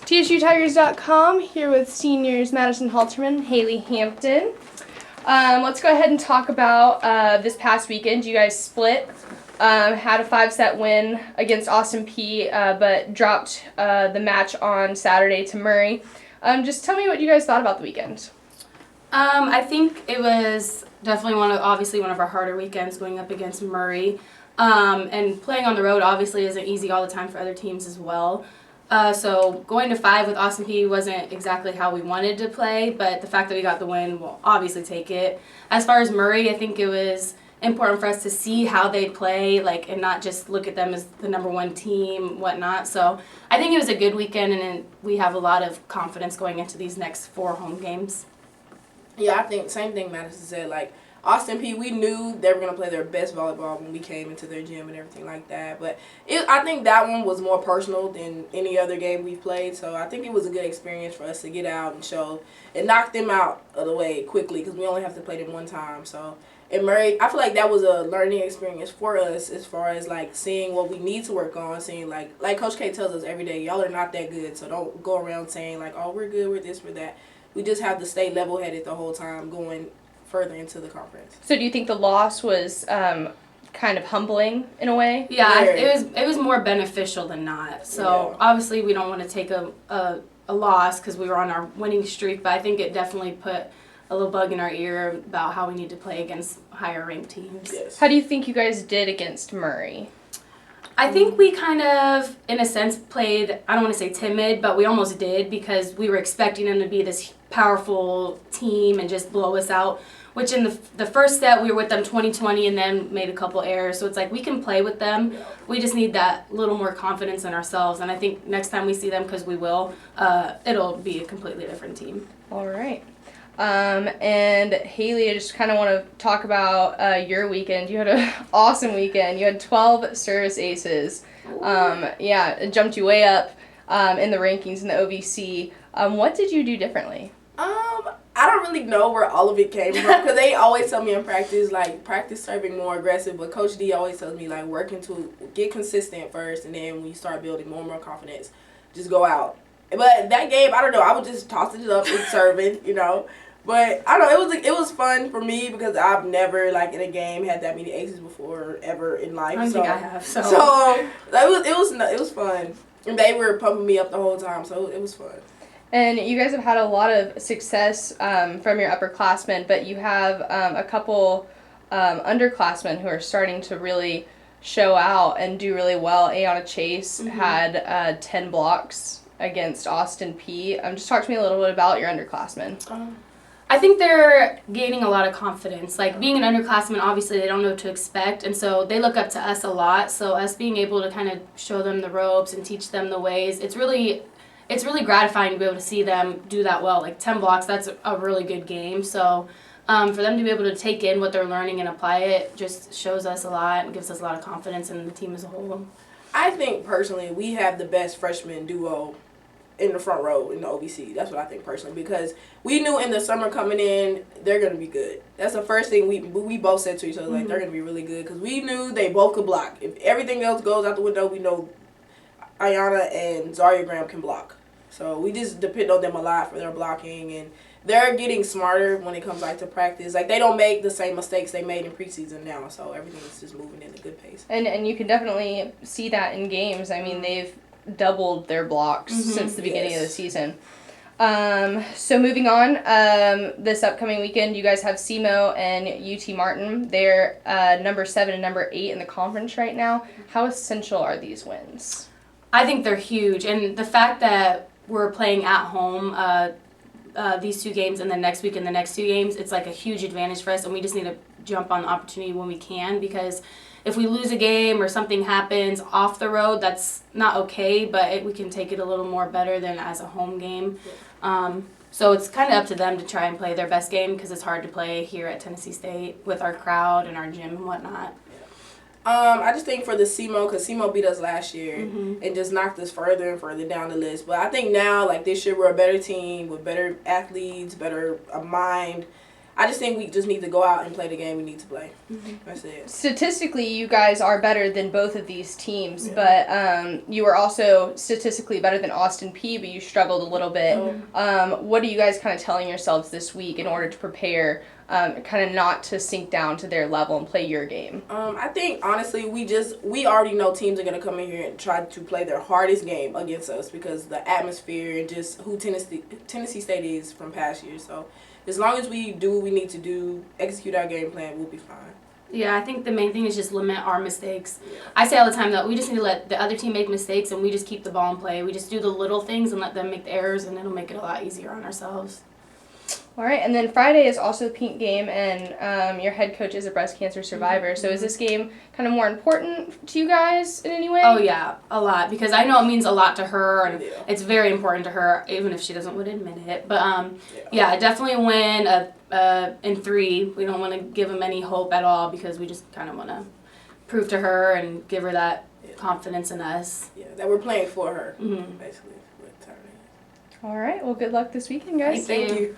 TSUTigers.com, here with seniors Madison, Halterman, Haley, Hampton. Let's go ahead and talk about this past weekend. You guys split, had a 5-set win against Austin Peay, but dropped the match on Saturday to Murray. Just tell me what you guys thought about the weekend. I think it was definitely one of our harder weekends going up against Murray. And playing on the road obviously isn't easy all the time for other teams as well. So going to 5 with Austin Peay wasn't exactly how we wanted to play, but the fact that we got the win, we'll obviously take it. As far as Murray, I think it was important for us to see how they play, and not just look at them as the number one team, whatnot. So I think it was a good weekend, and we have a lot of confidence going into these next 4 home games. Yeah, I think same thing Madison said. Austin Peay, we knew they were going to play their best volleyball when we came into their gym and everything like that. But I think that one was more personal than any other game we've played. So I think it was a good experience for us to get out and show and knock them out of the way quickly because we only have to play them one time. So in Murray, I feel like that was a learning experience for us as far as seeing what we need to work on, seeing like Coach K tells us every day, y'all are not that good. So don't go around saying oh, we're good, we're this, we're that. We just have to stay level-headed the whole time going further into the conference. So do you think the loss was kind of humbling in a way? Yeah, it was more beneficial than not. So yeah. Obviously we don't want to take a loss because we were on our winning streak, but I think it definitely put a little bug in our ear about how we need to play against higher ranked teams. Yes. How do you think you guys did against Murray? I think we kind of, in a sense, played, I don't want to say timid, but we almost did because we were expecting them to be this powerful team and just blow us out, which in the first set we were with them 20-20 and then made a couple errors. So it's we can play with them. We just need that little more confidence in ourselves. And I think next time we see them, because we will, it'll be a completely different team. All right. And Haley, I just kind of want to talk about your weekend. You had an awesome weekend. You had 12 service aces. It jumped you way up in the rankings in the OVC. What did you do differently? I don't really know where all of it came from because they always tell me in practice, practice serving more aggressive. But Coach D always tells me, working to get consistent first, and then when you start building more and more confidence, just go out. But that game, I don't know. I was just tossing it up and serving, But I don't know, it was fun for me because I've never in a game had that many aces before ever in life. I don't think I have. So it was fun, and they were pumping me up the whole time, so it was fun. And you guys have had a lot of success from your upperclassmen, but you have a couple underclassmen who are starting to really show out and do really well. Ayanna Chase had 10 blocks against Austin Peay. Just talk to me a little bit about your underclassmen. I think they're gaining a lot of confidence. Being an underclassman, obviously they don't know what to expect, and so they look up to us a lot. So us being able to kind of show them the ropes and teach them the ways, it's really gratifying to be able to see them do that well. 10 blocks, that's a really good game. So for them to be able to take in what they're learning and apply it just shows us a lot and gives us a lot of confidence in the team as a whole. I think personally we have the best freshman duo in the front row in the OVC. That's what I think personally, because we knew in the summer coming in they're going to be good. That's the first thing we both said to each other, they're going to be really good, because we knew they both could block. If everything else goes out the window, we know Ayanna and Zaria Graham can block. So we just depend on them a lot for their blocking, and they're getting smarter when it comes to practice. They don't make the same mistakes they made in preseason now, so everything is just moving at a good pace. And you can definitely see that in games. I mean, they've doubled their blocks since the beginning of the season. So moving on, this upcoming weekend, you guys have SEMO and UT Martin. They're number 7 and number 8 in the conference right now. How essential are these wins? I think they're huge, and the fact that we're playing at home these 2 games and then next week and the next 2 games, it's a huge advantage for us, and we just need to jump on the opportunity when we can, because if we lose a game or something happens off the road, that's not okay, but we can take it a little more better than as a home game. So it's kind of up to them to try and play their best game, because it's hard to play here at Tennessee State with our crowd and our gym and whatnot. I just think for the SEMO, because SEMO beat us last year and just knocked us further and further down the list. But I think now, this year, we're a better team with better athletes, better mind. I just think we just need to go out and play the game we need to play. That's it. Statistically, you guys are better than both of these teams, but you were also statistically better than Austin Peay, but you struggled a little bit. What are you guys kind of telling yourselves this week in order to prepare, kind of not to sink down to their level and play your game? I think honestly we already know teams are gonna come in here and try to play their hardest game against us because the atmosphere and just who Tennessee State is from past years. So as long as we do what we need to do, execute our game plan, we'll be fine. Yeah, I think the main thing is just limit our mistakes. I say all the time that we just need to let the other team make mistakes and we just keep the ball in play. We just do the little things and let them make the errors, and it'll make it a lot easier on ourselves. All right, and then Friday is also the pink game, and your head coach is a breast cancer survivor. So is this game kind of more important to you guys in any way? Oh, yeah, a lot, because I know it means a lot to her, and it's very important to her, even if she doesn't want to admit it. But, yeah, definitely win in 3. We don't want to give them any hope at all because we just kind of want to prove to her and give her that confidence in us. Yeah, that we're playing for her, basically. All right, well, good luck this weekend, guys. Thank you.